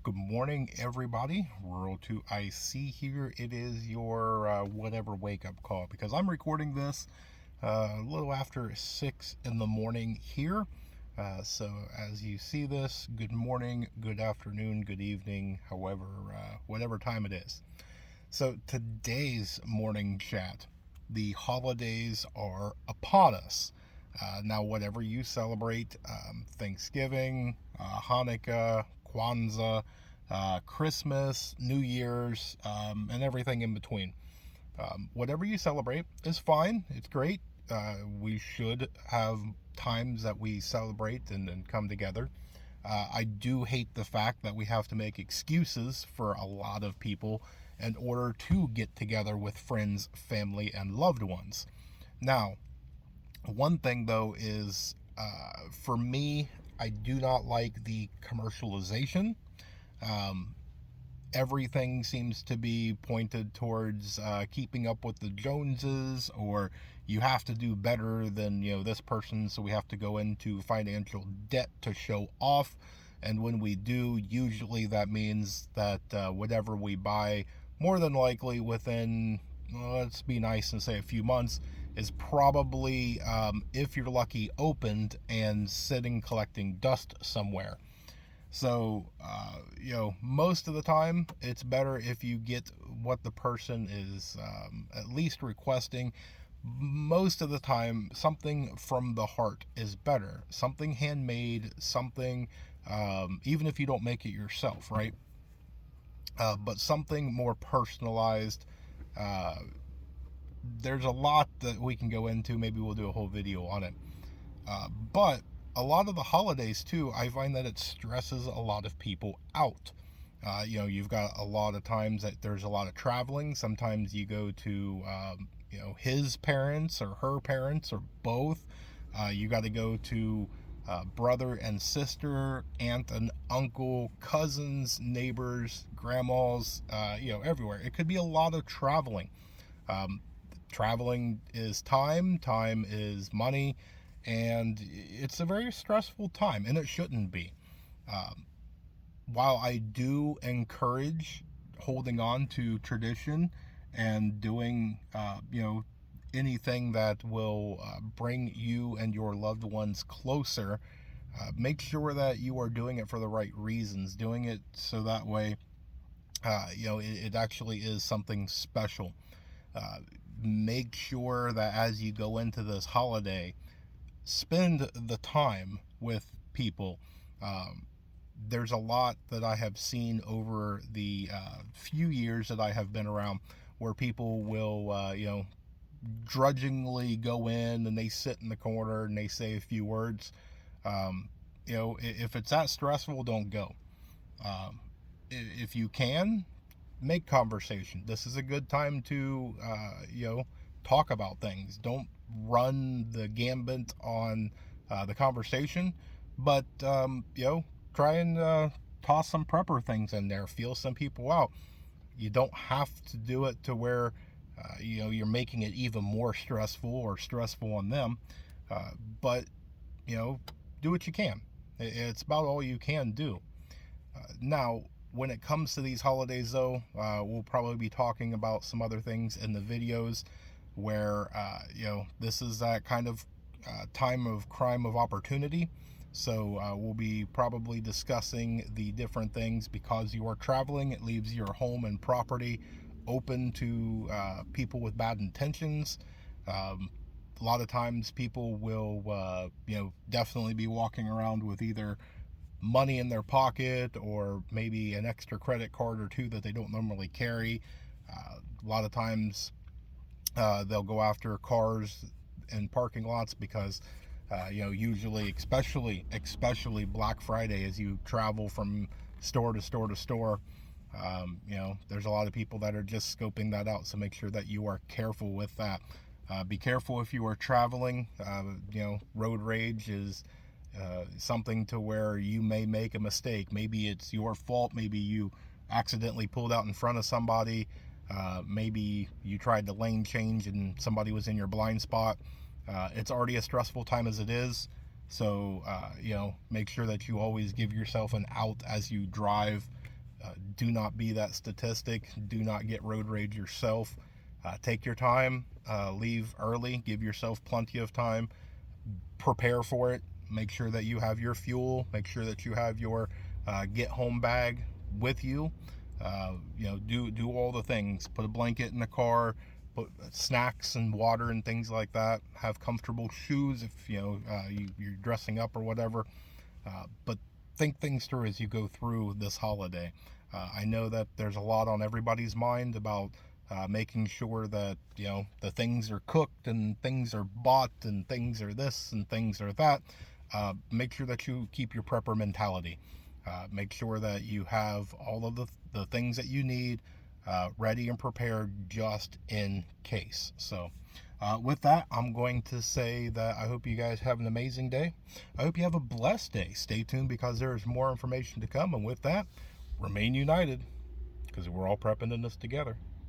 Good morning, everybody. Rural 2IC here. It is your whatever wake up call because I'm recording this a little after 6 in the morning here. So, as you see this, good morning, good afternoon, good evening, however, whatever time it is. So, today's morning chat, the holidays are upon us. Now, whatever you celebrate, Thanksgiving, Hanukkah, Kwanzaa, Christmas, New Year's, and everything in between. Whatever you celebrate is fine. It's great. We should have times that we celebrate and come together. I do hate the fact that we have to make excuses for a lot of people in order to get together with friends, family, and loved ones. Now, one thing though is for me, I do not like the commercialization. Um, Everything seems to be pointed towards keeping up with the Joneses, or you have to do better than this person, so we have to go into financial debt to show off. And when we do, usually that means that whatever we buy, more than likely within, let's be nice and say a few months, is probably, if you're lucky, opened and sitting collecting dust somewhere. So, most of the time, it's better if you get what the person is at least requesting. Most of the time, something from the heart is better. Something handmade, something, even if you don't make it yourself, right? But something more personalized. Uh, there's a lot that we can go into. Maybe we'll do a whole video on it. But a lot of the holidays too, I find that it stresses a lot of people out. You've got a lot of times that there's a lot of traveling. Sometimes you go to, his parents or her parents or both. You got to go to brother and sister, aunt and uncle, cousins, neighbors, grandmas, everywhere. It could be a lot of traveling. Um, Traveling is time is money, and it's a very stressful time, and it shouldn't be. Um, while I do encourage holding on to tradition and doing, anything that will bring you and your loved ones closer, make sure that you are doing it for the right reasons, doing it so that way, it actually is something special. Uh, Make sure that as you go into this holiday, spend the time with people. Um, there's a lot that I have seen over the few years that I have been around where people will, drudgingly go in and they sit in the corner and they say a few words. Um, if it's that stressful, don't go. Um, if you can, make conversation. This is a good time to, talk about things. Don't run the gambit on the conversation, but, try and toss some prepper things in there. Feel some people out. You don't have to do it to where, you're making it even more stressful or stressful on them. Uh, but, you know, do what you can. It's about all you can do. Now, when it comes to these holidays, though, we'll probably be talking about some other things in the videos where, this is that kind of time of crime of opportunity. So we'll be probably discussing the different things because you are traveling. It leaves your home and property open to people with bad intentions. Um, a lot of times people will, definitely be walking around with either money in their pocket or maybe an extra credit card or two that they don't normally carry. A lot of times they'll go after cars in parking lots because usually, especially Black Friday, as you travel from store to store to store, there's a lot of people that are just scoping that out. So make sure that you are careful with that. Be careful if you are traveling. Road rage is something to where you may make a mistake. Maybe it's your fault. Maybe you accidentally pulled out in front of somebody. Maybe you tried to lane change and somebody was in your blind spot. It's already a stressful time as it is. So, make sure that you always give yourself an out as you drive. Do not be that statistic. Do not get road rage yourself. Take your time. Leave early. Give yourself plenty of time. Prepare for it. Make sure that you have your fuel. Make sure that you have your get home bag with you. Do all the things. Put a blanket in the car. Put snacks and water and things like that. Have comfortable shoes if you're dressing up or whatever. But think things through as you go through this holiday. I know that there's a lot on everybody's mind about making sure that the things are cooked and things are bought and things are this and things are that. Make sure that you keep your prepper mentality. Make sure that you have all of the things that you need ready and prepared just in case. So with that, I'm going to say that I hope you guys have an amazing day. I hope you have a blessed day. Stay tuned because there is more information to come. And with that, remain united because we're all prepping in this together.